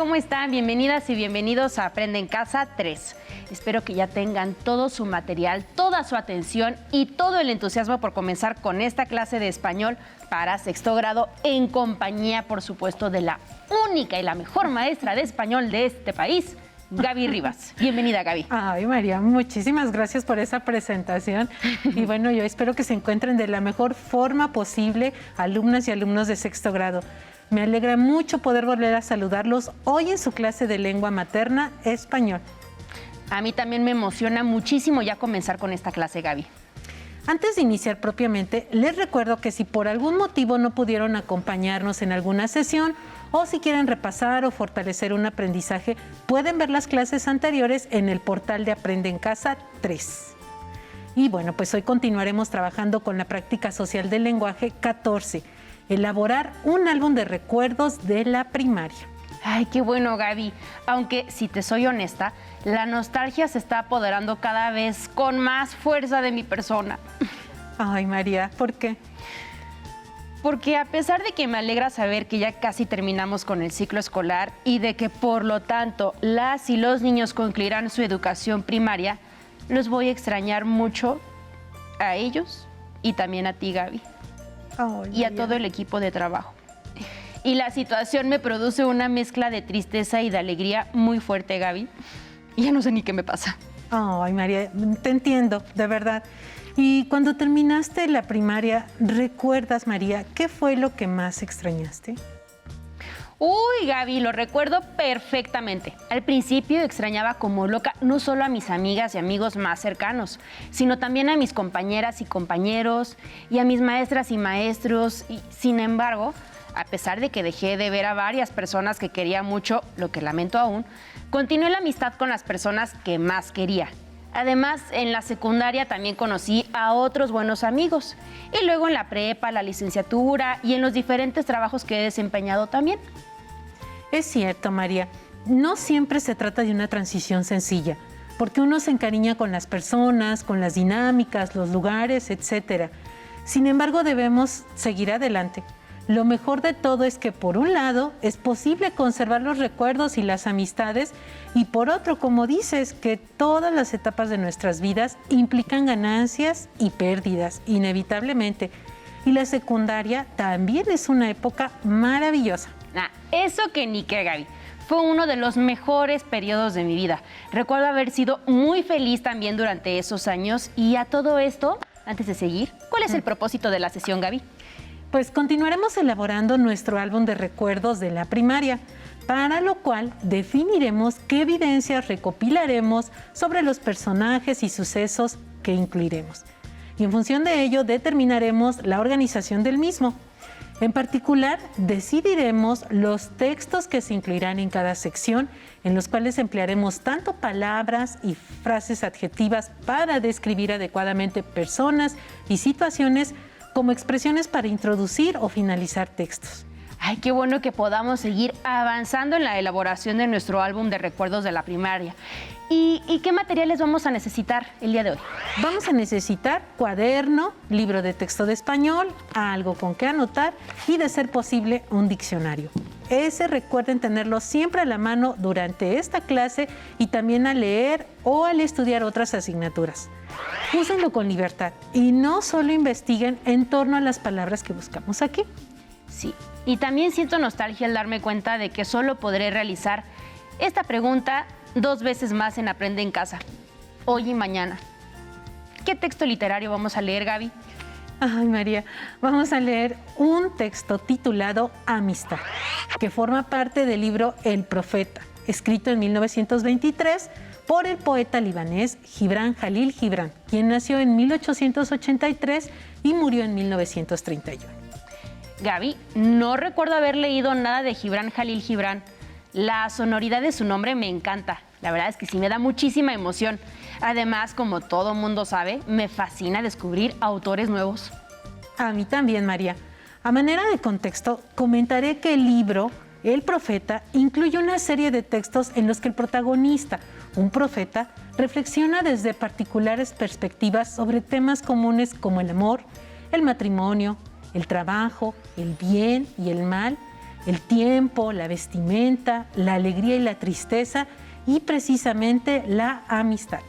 ¿cómo están? Bienvenidas y bienvenidos a Aprende en Casa 3. Espero que ya tengan todo su material, toda su atención y todo el entusiasmo por comenzar con esta clase de español para sexto grado en compañía, por supuesto, de la única y la mejor maestra de español de este país, Gaby Rivas. Bienvenida, Gaby. Ay, María, muchísimas gracias por esa presentación. Y bueno, yo espero que se encuentren de la mejor forma posible, alumnas y alumnos de sexto grado. Me alegra mucho poder volver a saludarlos hoy en su clase de lengua materna, español. A mí también me emociona muchísimo ya comenzar con esta clase, Gaby. Antes de iniciar propiamente, les recuerdo que si por algún motivo no pudieron acompañarnos en alguna sesión o si quieren repasar o fortalecer un aprendizaje, pueden ver las clases anteriores en el portal de Aprende en Casa 3. Y bueno, pues hoy continuaremos trabajando con la práctica social del lenguaje 14, elaborar un álbum de recuerdos de la primaria. Ay, qué bueno, Gaby. Aunque, si te soy honesta, la nostalgia se está apoderando cada vez con más fuerza de mi persona. Ay, María, ¿por qué? Porque a pesar de que me alegra saber que ya casi terminamos con el ciclo escolar y de que, por lo tanto, las y los niños concluirán su educación primaria, los voy a extrañar mucho a ellos y también a ti, Gaby. Ay, y a María. todo el equipo de trabajo. Y la situación me produce una mezcla de tristeza y de alegría muy fuerte, Gaby. Y ya no sé ni qué me pasa. Ay, María, te entiendo, de verdad. Y cuando terminaste la primaria, ¿recuerdas, María, qué fue lo que más extrañaste? Uy, Gaby, lo recuerdo perfectamente. Al principio extrañaba como loca no solo a mis amigas y amigos más cercanos, sino también a mis compañeras y compañeros y a mis maestras y maestros. Y, sin embargo, a pesar de que dejé de ver a varias personas que quería mucho, lo que lamento aún, continué la amistad con las personas que más quería. Además, en la secundaria también conocí a otros buenos amigos. Y luego en la prepa, la licenciatura y en los diferentes trabajos que he desempeñado también. Es cierto, María, no siempre se trata de una transición sencilla, porque uno se encariña con las personas, con las dinámicas, los lugares, etc. Sin embargo, debemos seguir adelante. Lo mejor de todo es que, por un lado, es posible conservar los recuerdos y las amistades, y por otro, como dices, que todas las etapas de nuestras vidas implican ganancias y pérdidas, inevitablemente. Y la secundaria también es una época maravillosa. Eso que ni qué, Gaby. Fue uno de los mejores periodos de mi vida. Recuerdo haber sido muy feliz también durante esos años. Y a todo esto, antes de seguir, ¿cuál es el propósito de la sesión, Gaby? Pues continuaremos elaborando nuestro álbum de recuerdos de la primaria, para lo cual definiremos qué evidencias recopilaremos sobre los personajes y sucesos que incluiremos. Y en función de ello determinaremos la organización del mismo. En particular, decidiremos los textos que se incluirán en cada sección, en los cuales emplearemos tanto palabras y frases adjetivas para describir adecuadamente personas y situaciones, como expresiones para introducir o finalizar textos. Ay, qué bueno que podamos seguir avanzando en la elaboración de nuestro álbum de recuerdos de la primaria. ¿Y qué materiales vamos a necesitar el día de hoy? Vamos a necesitar cuaderno, libro de texto de español, algo con que anotar y, de ser posible, un diccionario. Recuerden tenerlo siempre a la mano durante esta clase y también al leer o al estudiar otras asignaturas. Úsenlo con libertad y no solo investiguen en torno a las palabras que buscamos aquí. Sí, y también siento nostalgia al darme cuenta de que solo podré realizar esta pregunta 2 veces más en Aprende en Casa, hoy y mañana. ¿Qué texto literario vamos a leer, Gaby? Ay, María, vamos a leer un texto titulado Amistad, que forma parte del libro El Profeta, escrito en 1923 por el poeta libanés Gibran Jalil Gibran, quien nació en 1883 y murió en 1931. Gaby, no recuerdo haber leído nada de Gibran Jalil Gibran. La sonoridad de su nombre me encanta. La verdad es que sí me da muchísima emoción. Además, como todo mundo sabe, me fascina descubrir autores nuevos. A mí también, María. A manera de contexto, comentaré que el libro El Profeta incluye una serie de textos en los que el protagonista, un profeta, reflexiona desde particulares perspectivas sobre temas comunes como el amor, el matrimonio, el trabajo, el bien y el mal, el tiempo, la vestimenta, la alegría y la tristeza y precisamente la amistad.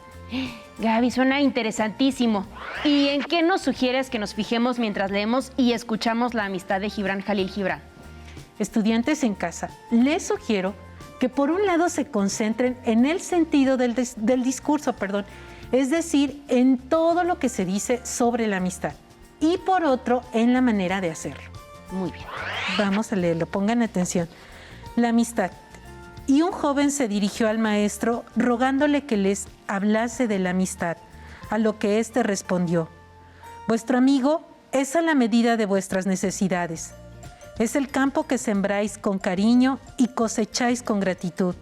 Gaby, suena interesantísimo. ¿Y en qué nos sugieres que nos fijemos mientras leemos y escuchamos la amistad de Gibran Jalil Gibran? Estudiantes en casa, les sugiero que por un lado se concentren en el sentido del discurso, es decir, en todo lo que se dice sobre la amistad, y por otro, en la manera de hacerlo. Muy bien. Vamos a leerlo, pongan atención. La amistad. Y un joven se dirigió al maestro rogándole que les hablase de la amistad, a lo que éste respondió: vuestro amigo es a la medida de vuestras necesidades. Es el campo que sembráis con cariño y cosecháis con gratitud.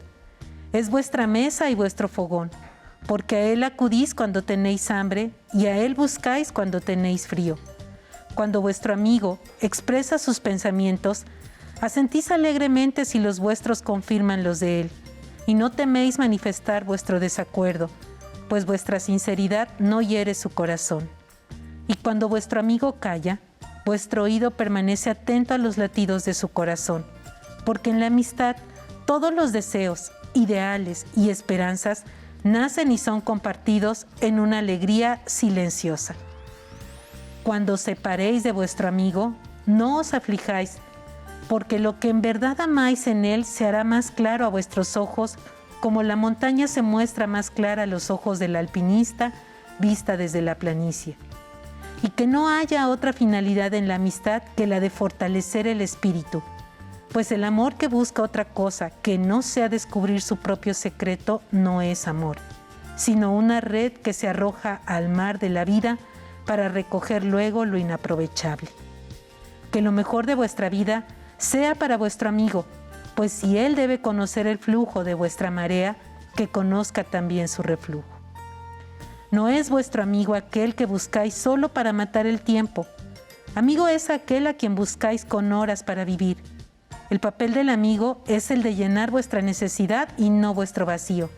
Es vuestra mesa y vuestro fogón, porque a él acudís cuando tenéis hambre y a él buscáis cuando tenéis frío. Cuando vuestro amigo expresa sus pensamientos, asentís alegremente si los vuestros confirman los de él, y no teméis manifestar vuestro desacuerdo, pues vuestra sinceridad no hiere su corazón. Y cuando vuestro amigo calla, vuestro oído permanece atento a los latidos de su corazón, porque en la amistad todos los deseos, ideales y esperanzas nacen y son compartidos en una alegría silenciosa. Cuando os separéis de vuestro amigo, no os aflijáis, porque lo que en verdad amáis en él se hará más claro a vuestros ojos, como la montaña se muestra más clara a los ojos del alpinista vista desde la planicie. Y que no haya otra finalidad en la amistad que la de fortalecer el espíritu, pues el amor que busca otra cosa que no sea descubrir su propio secreto no es amor, sino una red que se arroja al mar de la vida para recoger luego lo inaprovechable. Que lo mejor de vuestra vida sea para vuestro amigo, pues si él debe conocer el flujo de vuestra marea, que conozca también su reflujo. No es vuestro amigo aquel que buscáis solo para matar el tiempo. Amigo es aquel a quien buscáis con horas para vivir. El papel del amigo es el de llenar vuestra necesidad y no vuestro vacío.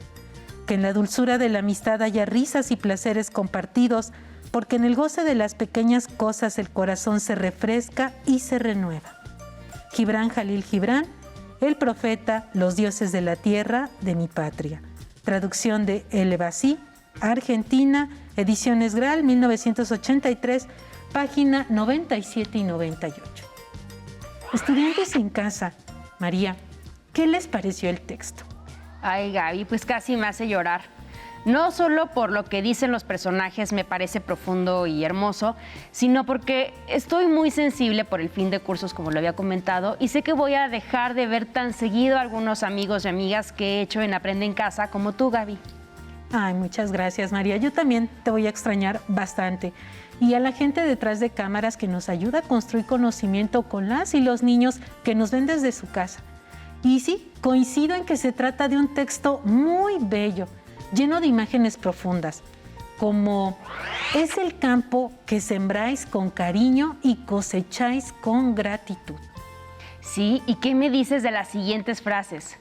Que en la dulzura de la amistad haya risas y placeres compartidos, porque en el goce de las pequeñas cosas el corazón se refresca y se renueva. Gibran Jalil Gibran, el profeta, los dioses de la tierra, de mi patria. Traducción de El Basí, Argentina, Ediciones Gral, 1983, página 97 y 98. Estudiantes en casa, María, ¿qué les pareció el texto? Ay, Gaby, pues casi me hace llorar. No solo por lo que dicen los personajes me parece profundo y hermoso, sino porque estoy muy sensible por el fin de cursos, como lo había comentado, y sé que voy a dejar de ver tan seguido a algunos amigos y amigas que he hecho en Aprende en Casa, como tú, Gaby. Ay, muchas gracias, María. Yo también te voy a extrañar bastante. Y a la gente detrás de cámaras que nos ayuda a construir conocimiento con las y los niños que nos ven desde su casa. Y sí, coincido en que se trata de un texto muy bello, lleno de imágenes profundas, como es el campo que sembráis con cariño y cosecháis con gratitud. Sí, ¿y qué me dices de las siguientes frases?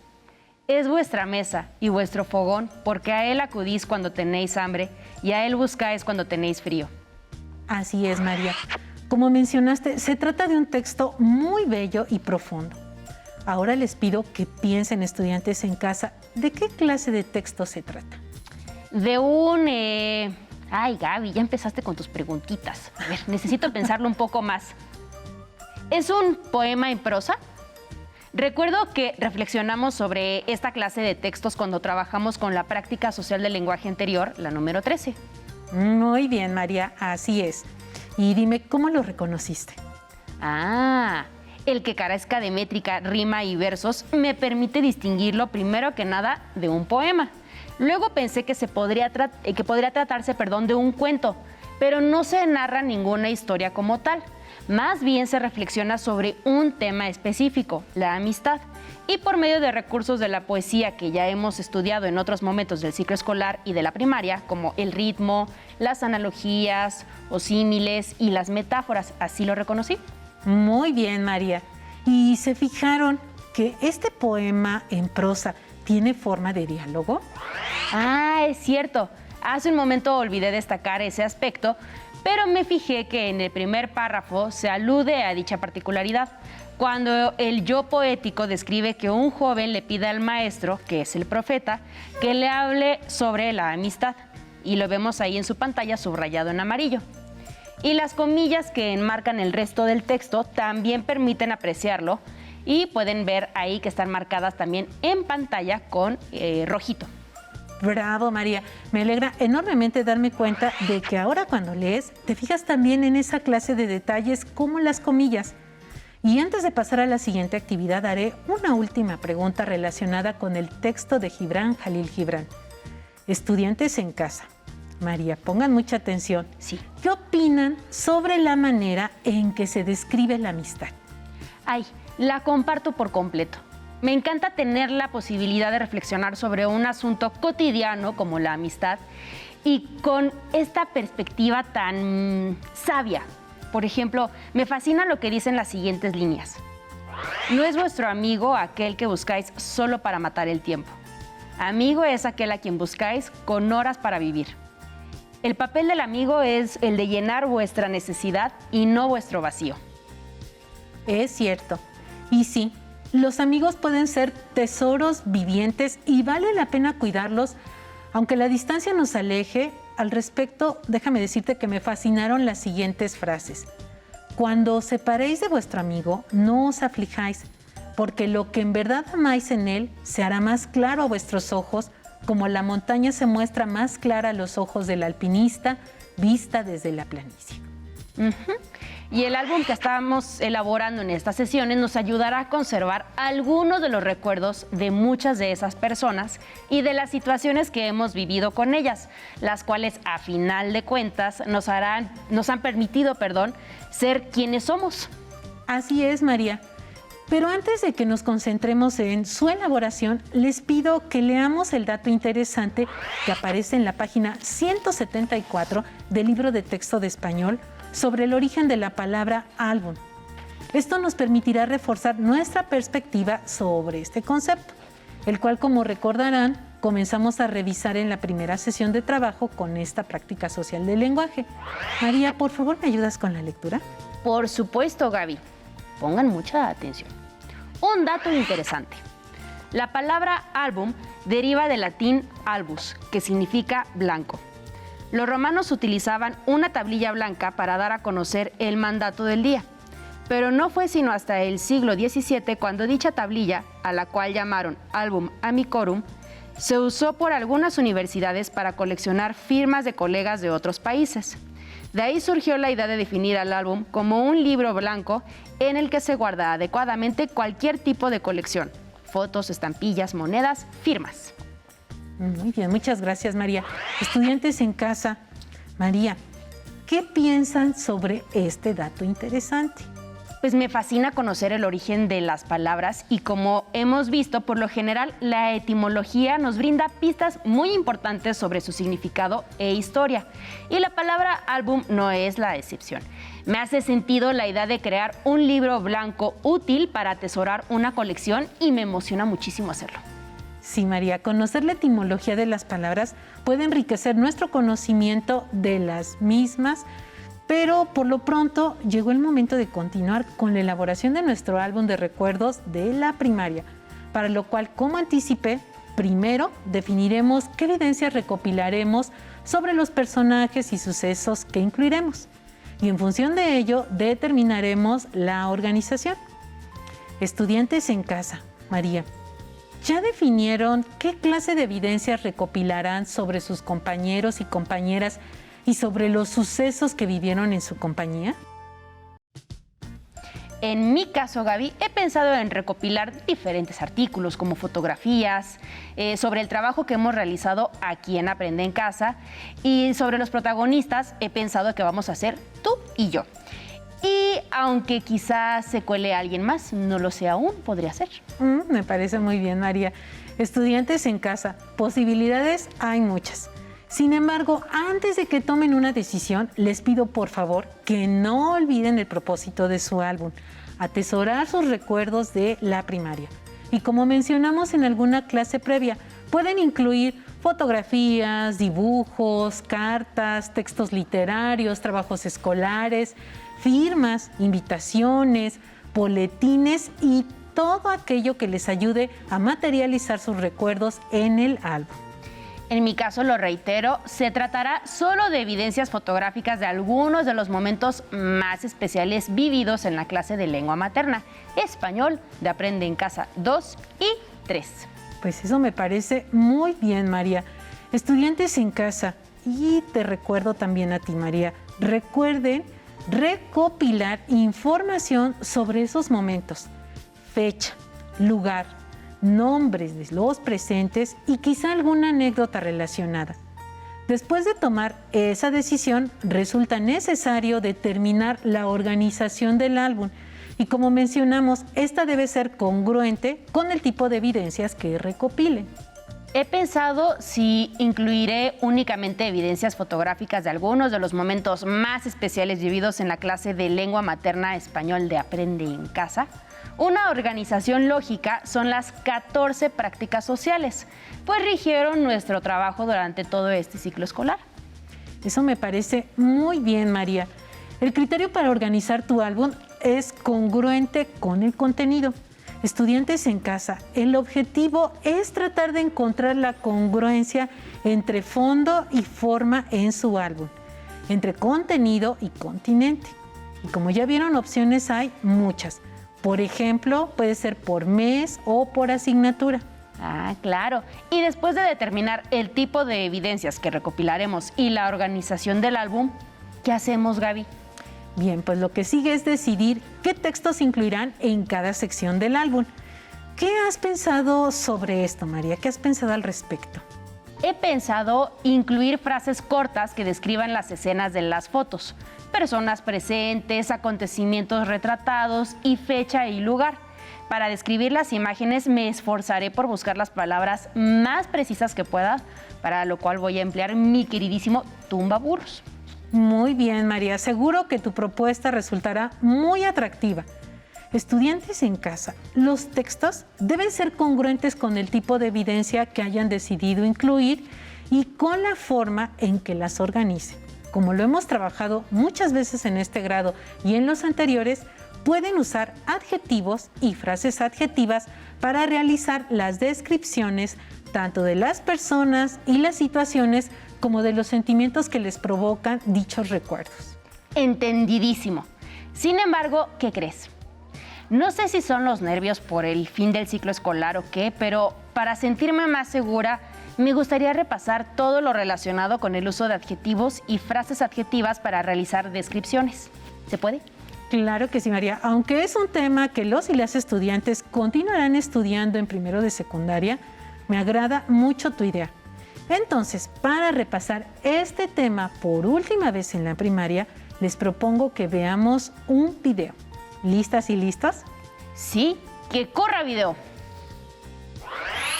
Es vuestra mesa y vuestro fogón, porque a él acudís cuando tenéis hambre y a él buscáis cuando tenéis frío. Así es, María. Como mencionaste, se trata de un texto muy bello y profundo. Ahora les pido que piensen, estudiantes en casa, ¿de qué clase de texto se trata? De un... Ay, Gaby, ya empezaste con tus preguntitas. A ver, necesito pensarlo un poco más. ¿Es un poema en prosa? Recuerdo que reflexionamos sobre esta clase de textos cuando trabajamos con la práctica social del lenguaje anterior, la número 13. Muy bien, María, así es. Y dime, ¿cómo lo reconociste? Ah, el que carezca de métrica, rima y versos me permite distinguirlo primero que nada de un poema. Luego pensé que podría tratarse de un cuento, pero no se narra ninguna historia como tal. Más bien se reflexiona sobre un tema específico, la amistad, y por medio de recursos de la poesía que ya hemos estudiado en otros momentos del ciclo escolar y de la primaria, como el ritmo, las analogías o símiles y las metáforas. Así lo reconocí. Muy bien, María. ¿Y se fijaron que este poema en prosa tiene forma de diálogo? Ah, es cierto. Hace un momento olvidé destacar ese aspecto, pero me fijé que en el primer párrafo se alude a dicha particularidad. cuando el yo poético describe que un joven le pide al maestro, que es el profeta, que le hable sobre la amistad. Y lo vemos ahí en su pantalla subrayado en amarillo. Y las comillas que enmarcan el resto del texto también permiten apreciarlo y pueden ver ahí que están marcadas también en pantalla con rojito. Bravo, María. Me alegra enormemente darme cuenta de que ahora cuando lees, te fijas también en esa clase de detalles como las comillas. Y antes de pasar a la siguiente actividad, haré una última pregunta relacionada con el texto de Gibran Jalil Gibran. Estudiantes en casa. María, pongan mucha atención. Sí. ¿Qué opinan sobre la manera en que se describe la amistad? Ay, la comparto por completo. Me encanta tener la posibilidad de reflexionar sobre un asunto cotidiano como la amistad y con esta perspectiva tan sabia. Por ejemplo, me fascina lo que dicen las siguientes líneas. No es vuestro amigo aquel que buscáis solo para matar el tiempo. Amigo es aquel a quien buscáis con horas para vivir. El papel del amigo es el de llenar vuestra necesidad y no vuestro vacío. Es cierto. Y sí, los amigos pueden ser tesoros vivientes y vale la pena cuidarlos, aunque la distancia nos aleje. Al respecto, déjame decirte que me fascinaron las siguientes frases. Cuando os separéis de vuestro amigo, no os aflijáis, porque lo que en verdad amáis en él se hará más claro a vuestros ojos, como la montaña se muestra más clara a los ojos del alpinista vista desde la planicie. Y el álbum que estábamos elaborando en estas sesiones nos ayudará a conservar algunos de los recuerdos de muchas de esas personas y de las situaciones que hemos vivido con ellas, las cuales a final de cuentas nos han permitido, ser quienes somos. Así es, María. Pero antes de que nos concentremos en su elaboración, les pido que leamos el dato interesante que aparece en la página 174 del libro de texto de español sobre el origen de la palabra álbum. Esto nos permitirá reforzar nuestra perspectiva sobre este concepto, el cual, como recordarán, comenzamos a revisar en la primera sesión de trabajo con esta práctica social del lenguaje. María, por favor, ¿me ayudas con la lectura? Por supuesto, Gaby. Pongan mucha atención. Un dato interesante. La palabra álbum deriva del latín albus, que significa blanco. Los romanos utilizaban una tablilla blanca para dar a conocer el mandato del día, pero no fue sino hasta el siglo XVII cuando dicha tablilla, a la cual llamaron album amicorum, se usó por algunas universidades para coleccionar firmas de colegas de otros países. De ahí surgió la idea de definir al álbum como un libro blanco en el que se guarda adecuadamente cualquier tipo de colección: fotos, estampillas, monedas, firmas. Muy bien, muchas gracias, María. Estudiantes en casa, María, ¿qué piensan sobre este dato interesante? Pues me fascina conocer el origen de las palabras y, como hemos visto, por lo general la etimología nos brinda pistas muy importantes sobre su significado e historia. Y la palabra álbum no es la excepción. Me hace sentido la idea de crear un libro blanco útil para atesorar una colección y me emociona muchísimo hacerlo. Sí, María, conocer la etimología de las palabras puede enriquecer nuestro conocimiento de las mismas, pero por lo pronto llegó el momento de continuar con la elaboración de nuestro álbum de recuerdos de la primaria, para lo cual, como anticipé, primero definiremos qué evidencias recopilaremos sobre los personajes y sucesos que incluiremos, y en función de ello determinaremos la organización. Estudiantes en casa, María, ¿ya definieron qué clase de evidencias recopilarán sobre sus compañeros y compañeras y sobre los sucesos que vivieron en su compañía? En mi caso, Gaby, he pensado en recopilar diferentes artículos como fotografías sobre el trabajo que hemos realizado aquí en Aprende en Casa, y sobre los protagonistas he pensado que vamos a hacer tú y yo. Y aunque quizás se cuele alguien más, no lo sé aún, podría ser. Me parece muy bien, María. Estudiantes en casa, posibilidades hay muchas. Sin embargo, antes de que tomen una decisión, les pido por favor que no olviden el propósito de su álbum: atesorar sus recuerdos de la primaria. Y como mencionamos en alguna clase previa, pueden incluir fotografías, dibujos, cartas, textos literarios, trabajos escolares, firmas, invitaciones, boletines y todo aquello que les ayude a materializar sus recuerdos en el álbum. En mi caso, lo reitero, se tratará solo de evidencias fotográficas de algunos de los momentos más especiales vividos en la clase de lengua materna, español de Aprende en Casa 2 y 3. Pues eso me parece muy bien, María. Estudiantes en casa, y te recuerdo también a ti, María, recuerden recopilar información sobre esos momentos, fecha, lugar, nombres de los presentes y quizá alguna anécdota relacionada. Después de tomar esa decisión, resulta necesario determinar la organización del álbum y, como mencionamos, esta debe ser congruente con el tipo de evidencias que recopilen. He pensado si incluiré únicamente evidencias fotográficas de algunos de los momentos más especiales vividos en la clase de lengua materna español de Aprende en Casa. Una organización lógica son las 14 prácticas sociales, pues rigieron nuestro trabajo durante todo este ciclo escolar. Eso me parece muy bien, María. El criterio para organizar tu álbum es congruente con el contenido. Estudiantes en casa, el objetivo es tratar de encontrar la congruencia entre fondo y forma en su álbum, entre contenido y continente. Y como ya vieron, opciones hay muchas. Por ejemplo, puede ser por mes o por asignatura. Ah, claro. Y después de determinar el tipo de evidencias que recopilaremos y la organización del álbum, ¿qué hacemos, Gaby? Bien, pues lo que sigue es decidir qué textos incluirán en cada sección del álbum. ¿Qué has pensado sobre esto, María? ¿Qué has pensado al respecto? He pensado incluir frases cortas que describan las escenas de las fotos, personas presentes, acontecimientos retratados y fecha y lugar. Para describir las imágenes me esforzaré por buscar las palabras más precisas que pueda, para lo cual voy a emplear mi queridísimo tumbaburros. Muy bien, María. Seguro que tu propuesta resultará muy atractiva. Estudiantes en casa, los textos deben ser congruentes con el tipo de evidencia que hayan decidido incluir y con la forma en que las organicen. Como lo hemos trabajado muchas veces en este grado y en los anteriores, pueden usar adjetivos y frases adjetivas para realizar las descripciones tanto de las personas y las situaciones como de los sentimientos que les provocan dichos recuerdos. Entendidísimo. Sin embargo, ¿qué crees? No sé si son los nervios por el fin del ciclo escolar o qué, pero para sentirme más segura, me gustaría repasar todo lo relacionado con el uso de adjetivos y frases adjetivas para realizar descripciones. ¿Se puede? Claro que sí, María. Aunque es un tema que los y las estudiantes continuarán estudiando en primero de secundaria, me agrada mucho tu idea. Entonces, para repasar este tema por última vez en la primaria, les propongo que veamos un video. ¿Listas y listos? Sí, que corra video.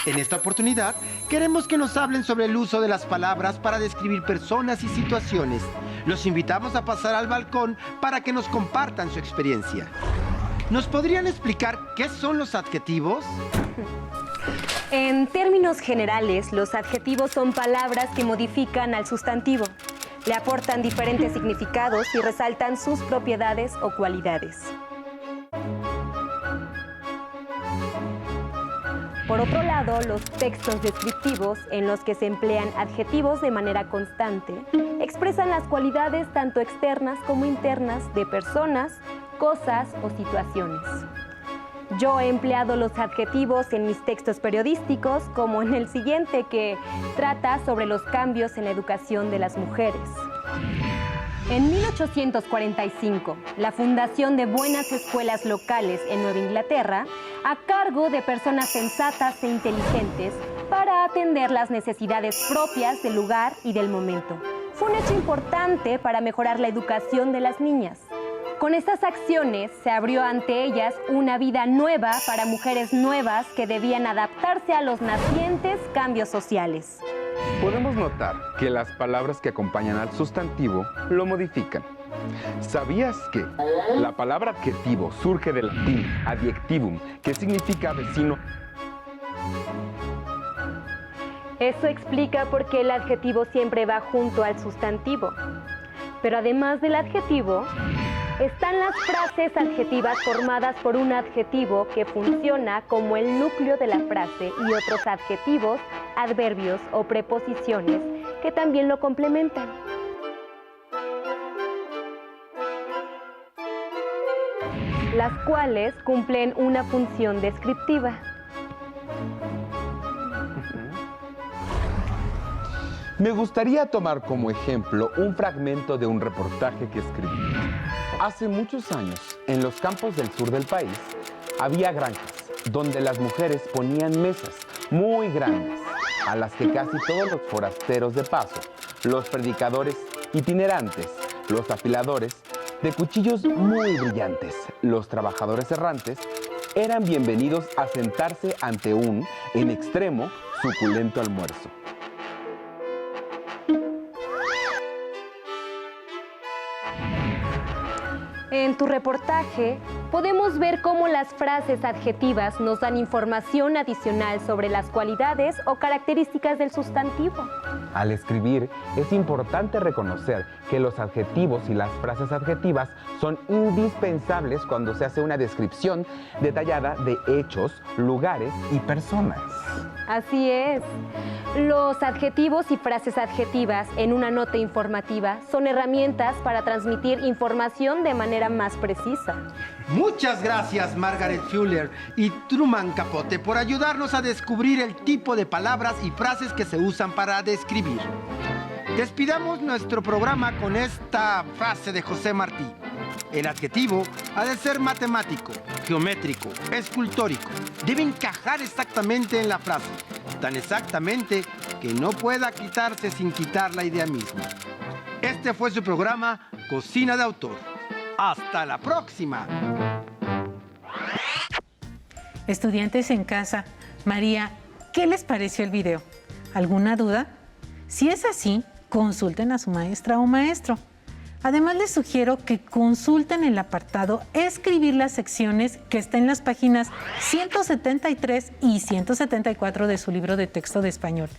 En esta oportunidad, queremos que nos hablen sobre el uso de las palabras para describir personas y situaciones. Los invitamos a pasar al balcón para que nos compartan su experiencia. ¿Nos podrían explicar qué son los adjetivos? En términos generales, los adjetivos son palabras que modifican al sustantivo, le aportan diferentes significados y resaltan sus propiedades o cualidades. Por otro lado, los textos descriptivos, en los que se emplean adjetivos de manera constante, expresan las cualidades tanto externas como internas de personas, cosas o situaciones. Yo he empleado los adjetivos en mis textos periodísticos, como en el siguiente, que trata sobre los cambios en la educación de las mujeres. En 1845, la fundación de buenas escuelas locales en Nueva Inglaterra, a cargo de personas sensatas e inteligentes para atender las necesidades propias del lugar y del momento. Fue un hecho importante para mejorar la educación de las niñas. Con estas acciones se abrió ante ellas una vida nueva para mujeres nuevas que debían adaptarse a los nacientes cambios sociales. Podemos notar que las palabras que acompañan al sustantivo lo modifican. ¿Sabías que la palabra adjetivo surge del latín adjectivum, que significa vecino? Eso explica por qué el adjetivo siempre va junto al sustantivo. Pero además del adjetivo, Están las frases adjetivas formadas por un adjetivo que funciona como el núcleo de la frase y otros adjetivos, adverbios o preposiciones que también lo complementan. Las cuales cumplen una función descriptiva. Me gustaría tomar como ejemplo un fragmento de un reportaje que escribí. Hace muchos años, en los campos del sur del país, había granjas donde las mujeres ponían mesas muy grandes, a las que casi todos los forasteros de paso, los predicadores itinerantes, los afiladores de cuchillos muy brillantes, los trabajadores errantes, eran bienvenidos a sentarse ante un, en extremo, suculento almuerzo. En tu reportaje podemos ver cómo las frases adjetivas nos dan información adicional sobre las cualidades o características del sustantivo. Al escribir, es importante reconocer que los adjetivos y las frases adjetivas son indispensables cuando se hace una descripción detallada de hechos, lugares y personas. Así es. Los adjetivos y frases adjetivas en una nota informativa son herramientas para transmitir información de manera más precisa. Muchas gracias, Margaret Fuller y Truman Capote, por ayudarnos a descubrir el tipo de palabras y frases que se usan para describir. Despidamos nuestro programa con esta frase de José Martí. El adjetivo ha de ser matemático, geométrico, escultórico. Debe encajar exactamente en la frase, tan exactamente que no pueda quitarse sin quitar la idea misma. Este fue su programa Cocina de Autor. ¡Hasta la próxima! Estudiantes en casa, María, ¿qué les pareció el video? ¿Alguna duda? Si es así, consulten a su maestra o maestro. Además, les sugiero que consulten el apartado Escribir las secciones que está en las páginas 173 y 174 de su libro de texto de español.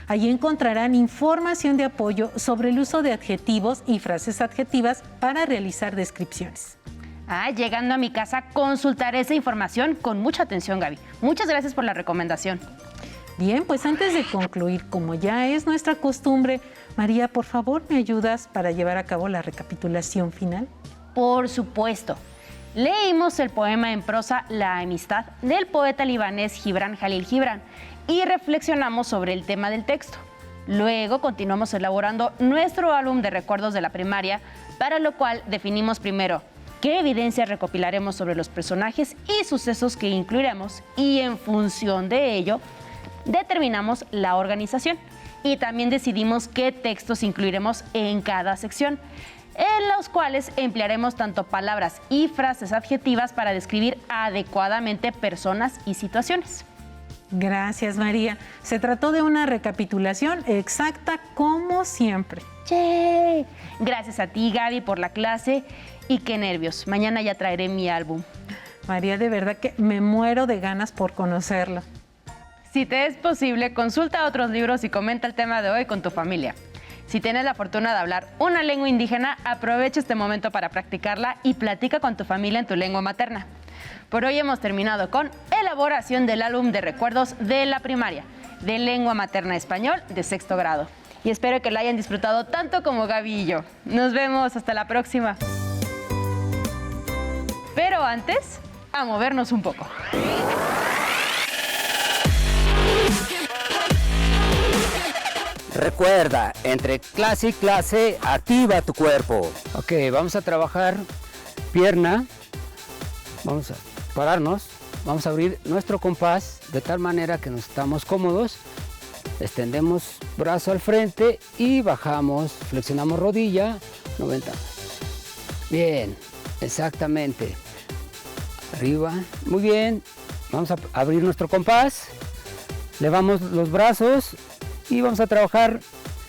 Allí encontrarán información de apoyo sobre el uso de adjetivos y frases adjetivas para realizar descripciones. Llegando a mi casa, consultaré esa información con mucha atención, Gaby. Muchas gracias por la recomendación. Bien, pues antes de concluir, como ya es nuestra costumbre, María, por favor, ¿me ayudas para llevar a cabo la recapitulación final? Por supuesto. Leímos el poema en prosa La amistad del poeta libanés Gibran Jalil Gibran y reflexionamos sobre el tema del texto. Luego continuamos elaborando nuestro álbum de recuerdos de la primaria, para lo cual definimos primero qué evidencias recopilaremos sobre los personajes y sucesos que incluiremos y en función de ello determinamos la organización y también decidimos qué textos incluiremos en cada sección, en los cuales emplearemos tanto palabras y frases adjetivas para describir adecuadamente personas y situaciones. Gracias, María. Se trató de una recapitulación exacta como siempre. ¡Che! Gracias a ti, Gaby, por la clase y qué nervios. Mañana ya traeré mi álbum. María, de verdad que me muero de ganas por conocerlo. Si te es posible, consulta otros libros y comenta el tema de hoy con tu familia. Si tienes la fortuna de hablar una lengua indígena, aprovecha este momento para practicarla y platica con tu familia en tu lengua materna. Por hoy hemos terminado con elaboración del álbum de recuerdos de la primaria, de lengua materna español de 6º grado. Y espero que lo hayan disfrutado tanto como Gaby y yo. Nos vemos, hasta la próxima. Pero antes, a movernos un poco. Recuerda, entre clase y clase, activa tu cuerpo. Ok, vamos a trabajar pierna. Vamos a pararnos. Vamos a abrir nuestro compás de tal manera que nos estamos cómodos. Extendemos brazo al frente y bajamos, flexionamos rodilla, 90. Bien, exactamente. Arriba, muy bien. Vamos a abrir nuestro compás. Levamos los brazos y vamos a trabajar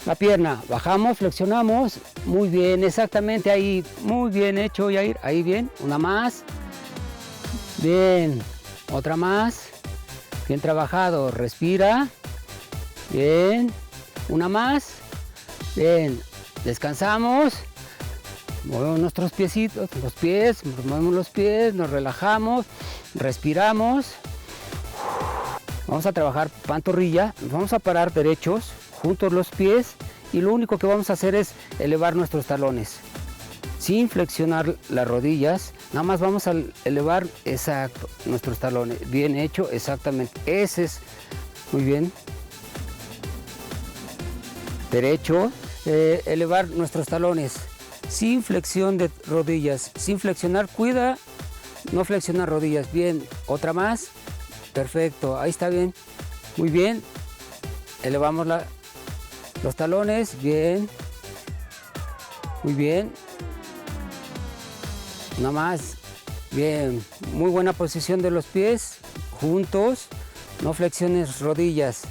la pierna. Bajamos, flexionamos. Muy bien, exactamente ahí. Muy bien hecho, Yair. Ahí bien. Una más. Bien. Otra más. Bien trabajado. Respira. Bien. Una más. Bien. Descansamos. Movemos nuestros piecitos, movemos los pies, nos relajamos, respiramos. Vamos a trabajar pantorrilla, nos vamos a parar derechos, juntos los pies, y lo único que vamos a hacer es elevar nuestros talones. Sin flexionar las rodillas, nada más vamos a elevar, exacto, nuestros talones. Bien hecho, exactamente. Ese es, muy bien. Derecho, elevar nuestros talones. Sin flexión de rodillas, sin flexionar, cuida, no flexionar rodillas. Bien, otra más. Perfecto, ahí está bien. Muy bien. Elevamos los talones, bien. Muy bien. Una más. Bien. Muy buena posición de los pies. Juntos. No flexiones rodillas.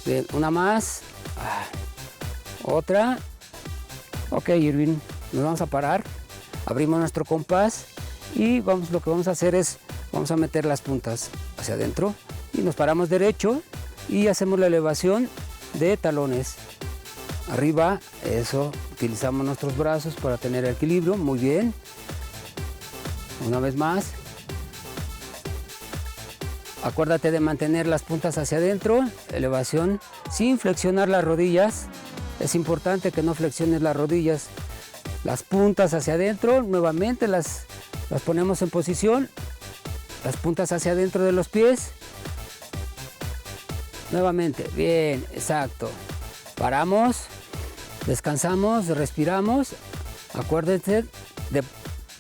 Bien. Una más. Otra. Ok, Irving. Nos vamos a parar. Abrimos nuestro compás. Y lo que vamos a hacer es, vamos a meter las puntas hacia adentro. Y nos paramos derecho. Y hacemos la elevación de talones. Arriba. Eso. Utilizamos nuestros brazos para tener equilibrio. Muy bien. Una vez más. Acuérdate de mantener las puntas hacia adentro. Elevación sin flexionar las rodillas. Es importante que no flexiones las rodillas. Las puntas hacia adentro. Nuevamente las ponemos en posición. Las puntas hacia adentro de los pies. Nuevamente. Bien, exacto. Paramos. Descansamos, respiramos. Acuérdense de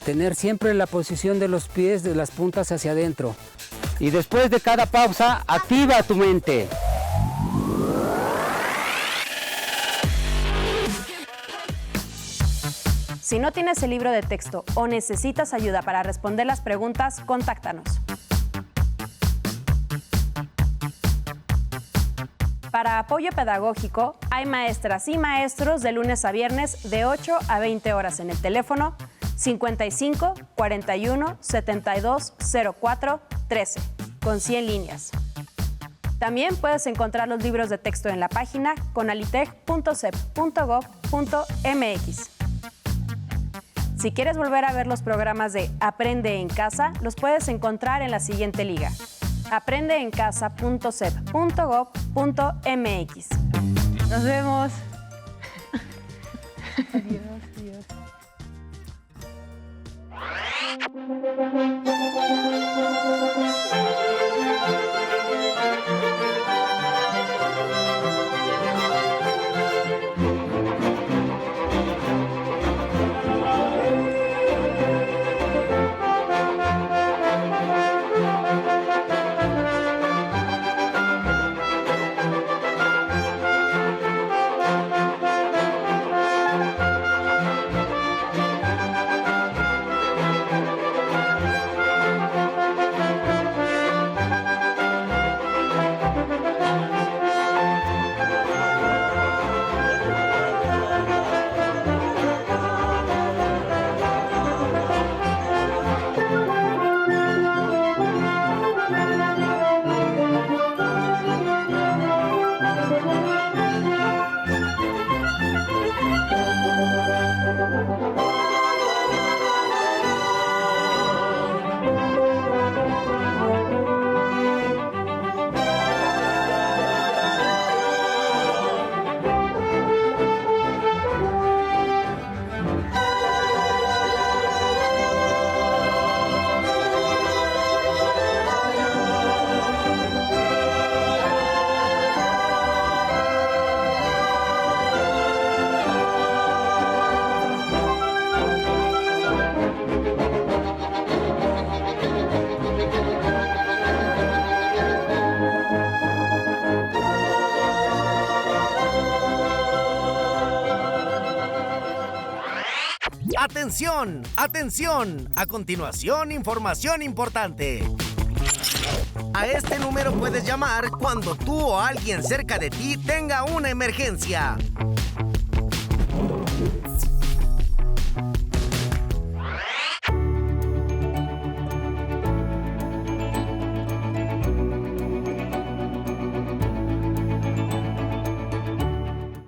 tener siempre la posición de los pies, de las puntas hacia adentro. Y después de cada pausa, activa tu mente. Si no tienes el libro de texto o necesitas ayuda para responder las preguntas, contáctanos. Para apoyo pedagógico, hay maestras y maestros de lunes a viernes de 8 a 20 horas en el teléfono 55 41 72 04 13, con 100 líneas. También puedes encontrar los libros de texto en la página conalitec.cep.gov.mx. Si quieres volver a ver los programas de Aprende en Casa, los puedes encontrar en la siguiente liga: aprendeencasa.cep.gov.mx. Nos vemos. Adiós, adiós. ¡Atención! ¡Atención! A continuación, información importante. A este número puedes llamar cuando tú o alguien cerca de ti tenga una emergencia.